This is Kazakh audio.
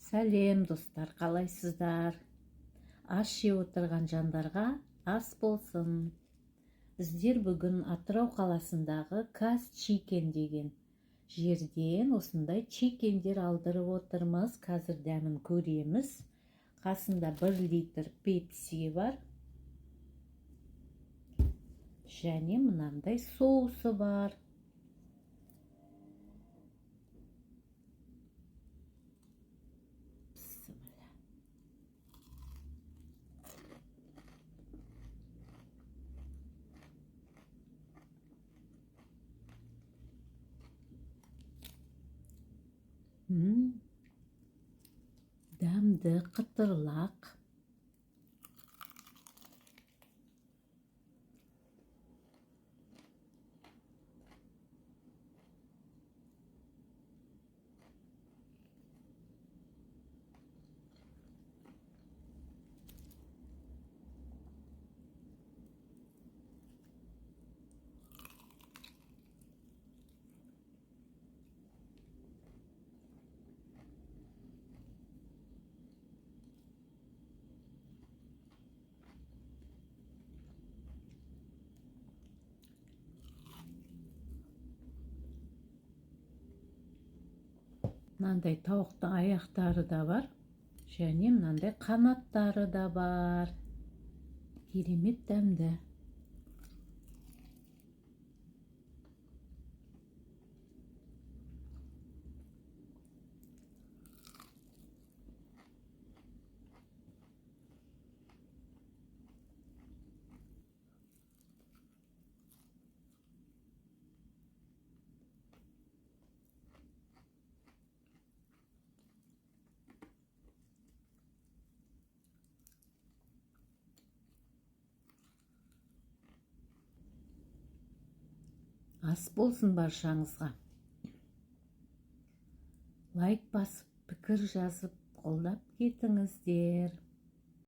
Сәлем достар, қалайсыздар? Аш жеп отырған жандарға ас болсын. Біздер бүгін Атырау қаласындағы Каз Чикен деген жерден осындай чикендер алдырып отырмыз. Қазір дәмін көреміз. Қасында 1 литр пепси бар. Және мынандай соусы бар. Дәмді, қытырлақ. Мынандай тауықтың аяқтары да бар. Және мынандай қанаттары да бар. Керемет дәмді. Ас болсын баршаңызға. Лайк басып, пікір жазып, қолдап кетіңіздер.